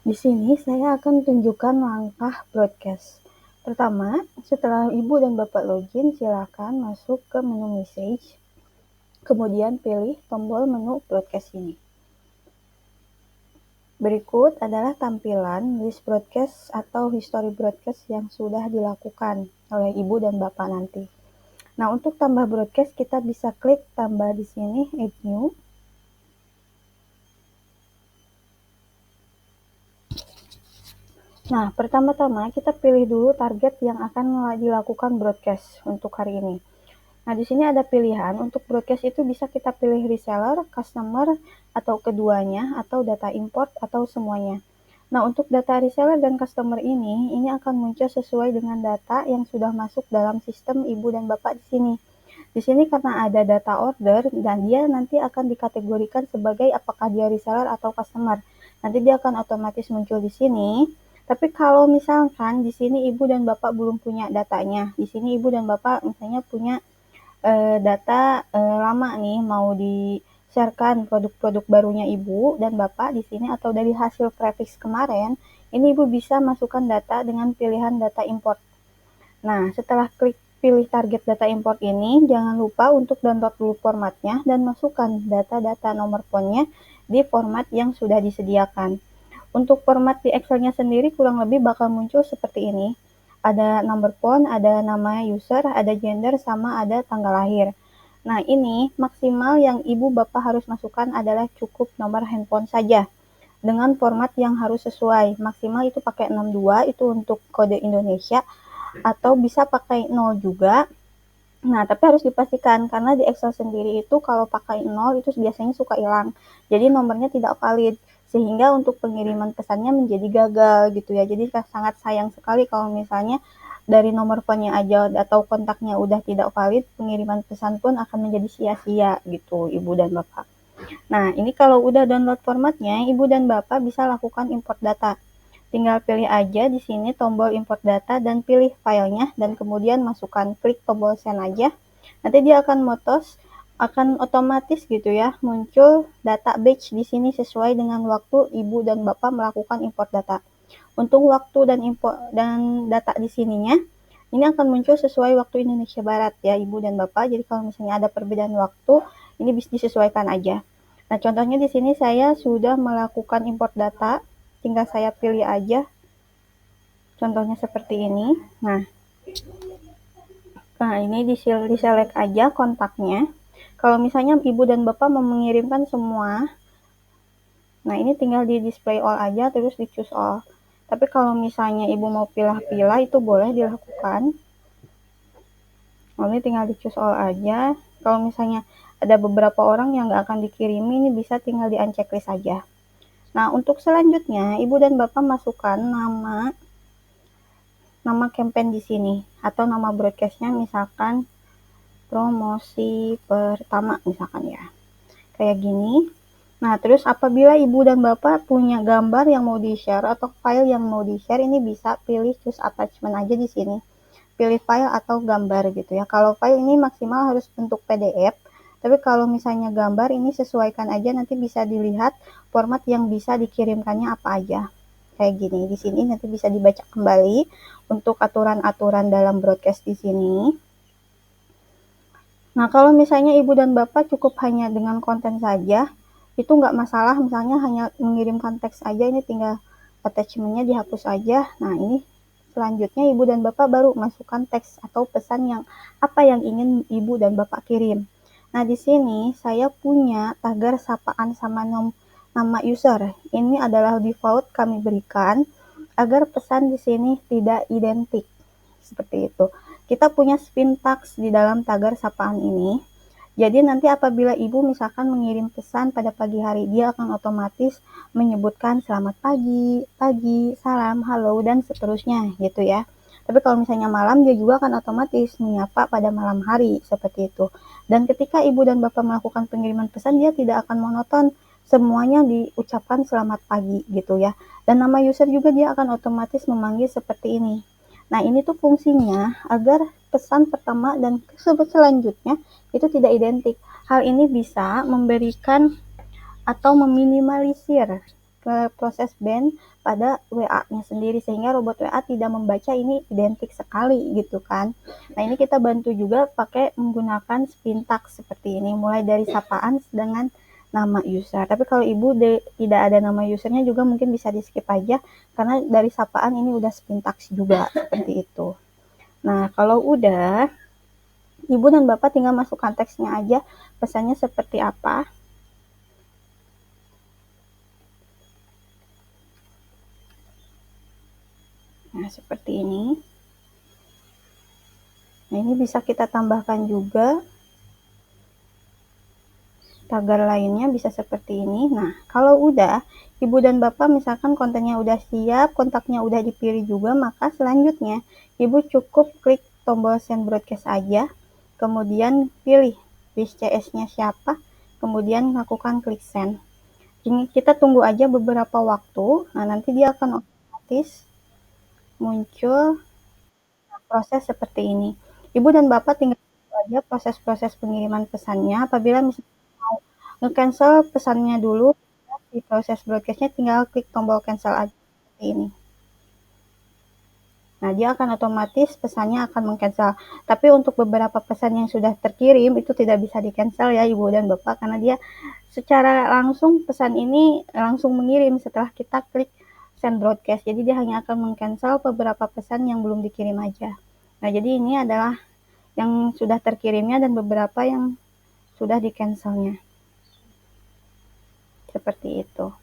Di sini saya akan tunjukkan langkah broadcast. Pertama, setelah Ibu dan Bapak login, silakan masuk ke menu message, kemudian pilih tombol menu broadcast ini. Berikut adalah tampilan list broadcast atau history broadcast yang sudah dilakukan oleh Ibu dan Bapak nanti. Nah, untuk tambah broadcast kita bisa klik tambah di sini, add new. Nah, pertama-tama kita pilih dulu target yang akan dilakukan broadcast untuk hari ini. Nah, di sini ada pilihan untuk broadcast itu bisa kita pilih reseller, customer, atau keduanya, atau data import, atau semuanya. Nah, untuk data reseller dan customer ini akan muncul sesuai dengan data yang sudah masuk dalam sistem Ibu dan Bapak di sini. Di sini karena ada data order dan dia nanti akan dikategorikan sebagai apakah dia reseller atau customer. Nanti dia akan otomatis muncul di sini. Tapi kalau misalkan di sini Ibu dan Bapak belum punya datanya, di sini Ibu dan Bapak misalnya punya data lama nih mau di-sharekan produk-produk barunya Ibu dan Bapak di sini atau dari hasil prefix kemarin, ini Ibu bisa masukkan data dengan pilihan data import. Nah, setelah klik pilih target data import ini, jangan lupa untuk download dulu formatnya dan masukkan data-data nomor phone-nya di format yang sudah disediakan. Untuk format di Excel-nya sendiri kurang lebih bakal muncul seperti ini. Ada number phone, ada nama user, ada gender, sama ada tanggal lahir. Nah, ini maksimal yang Ibu Bapak harus masukkan adalah cukup nomor handphone saja dengan format yang harus sesuai. Maksimal itu pakai 62, itu untuk kode Indonesia, atau bisa pakai 0 juga. Nah, tapi harus dipastikan karena di Excel sendiri itu kalau pakai 0 itu biasanya suka hilang. Jadi nomornya tidak valid sehingga untuk pengiriman pesannya menjadi gagal gitu ya. Jadi sangat sayang sekali kalau misalnya dari nomor phone-nya aja atau kontaknya udah tidak valid, pengiriman pesan pun akan menjadi sia-sia gitu, Ibu dan Bapak. Nah, ini kalau udah download formatnya, Ibu dan Bapak bisa lakukan import data. Tinggal pilih aja di sini tombol import data dan pilih filenya dan kemudian masukkan, klik tombol send aja. Nanti dia akan otomatis gitu ya, muncul data batch di sini sesuai dengan waktu Ibu dan Bapak melakukan import data. Untuk waktu dan import dan data di sininya, ini akan muncul sesuai waktu Indonesia Barat ya Ibu dan Bapak. Jadi kalau misalnya ada perbedaan waktu, ini bisa disesuaikan aja. Nah, contohnya di sini saya sudah melakukan import data, tinggal saya pilih aja. Contohnya seperti ini. Nah ini diselect aja kontaknya. Kalau misalnya Ibu dan Bapak mau mengirimkan semua, nah ini tinggal di display all aja, terus di choose all. Tapi kalau misalnya Ibu mau pilih-pilih, itu boleh dilakukan. Ini tinggal di choose all aja. Kalau misalnya ada beberapa orang yang nggak akan dikirimi, ini bisa tinggal di unchecklist aja. Nah, untuk selanjutnya, Ibu dan Bapak masukkan nama campaign di sini atau nama broadcastnya, misalkan promosi pertama misalkan ya, kayak gini. Nah, terus apabila Ibu dan Bapak punya gambar yang mau di-share atau file yang mau di-share, ini bisa pilih choose attachment aja di sini. Pilih file atau gambar gitu ya. Kalau file ini maksimal harus bentuk PDF, tapi kalau misalnya gambar ini sesuaikan aja, nanti bisa dilihat format yang bisa dikirimkannya apa aja. Kayak gini. Di sini nanti bisa dibaca kembali untuk aturan-aturan dalam broadcast di sini. Nah, kalau misalnya Ibu dan Bapak cukup hanya dengan konten saja, itu nggak masalah, misalnya hanya mengirimkan teks aja, ini tinggal attachment-nya dihapus aja. Nah, ini selanjutnya Ibu dan Bapak baru masukkan teks atau pesan yang apa yang ingin Ibu dan Bapak kirim. Nah, di sini saya punya tagar sapaan sama nama user. Ini adalah default kami berikan agar pesan di sini tidak identik. Seperti itu. Kita punya syntax di dalam tagar sapaan ini. Jadi nanti apabila Ibu misalkan mengirim pesan pada pagi hari, dia akan otomatis menyebutkan selamat pagi, salam, halo, dan seterusnya gitu ya. Tapi kalau misalnya malam, dia juga akan otomatis menyapa pada malam hari, seperti itu. Dan ketika Ibu dan Bapak melakukan pengiriman pesan, dia tidak akan monoton, semuanya diucapkan selamat pagi gitu ya. Dan nama user juga dia akan otomatis memanggil seperti ini. Nah, ini tuh fungsinya agar pesan pertama dan selanjutnya itu tidak identik. Hal ini bisa memberikan atau meminimalisir proses band pada WA-nya sendiri, sehingga robot WA tidak membaca ini identik sekali gitu kan. Nah, ini kita bantu juga pakai menggunakan syntax seperti ini, mulai dari sapaan dengan nama user. Tapi kalau ibu tidak ada nama usernya juga mungkin bisa di skip aja, karena dari sapaan ini udah syntax juga seperti itu. Nah, kalau udah, ibu dan bapak tinggal masukkan teksnya aja, pesannya seperti apa. Nah, seperti ini. Nah, ini bisa kita tambahkan juga tagar lainnya, bisa seperti ini. Nah, kalau udah, ibu dan bapak misalkan kontennya udah siap, kontaknya udah dipilih juga, maka selanjutnya ibu cukup klik tombol send broadcast aja, kemudian pilih list CS-nya siapa, kemudian lakukan klik send. Ini kita tunggu aja beberapa waktu, nah nanti dia akan otomatis muncul proses seperti ini. Ibu dan bapak tinggal tunggu aja proses-proses pengiriman pesannya. Apabila misalnya mau nge-cancel pesannya dulu, di proses broadcast-nya tinggal klik tombol cancel aja seperti ini. Nah, dia akan otomatis pesannya akan meng-cancel. Tapi untuk beberapa pesan yang sudah terkirim itu tidak bisa di-cancel ya Ibu dan Bapak, karena dia secara langsung pesan ini langsung mengirim setelah kita klik send broadcast. Jadi dia hanya akan meng-cancel beberapa pesan yang belum dikirim aja. Nah, jadi ini adalah yang sudah terkirimnya dan beberapa yang sudah di-cancelnya. Seperti itu.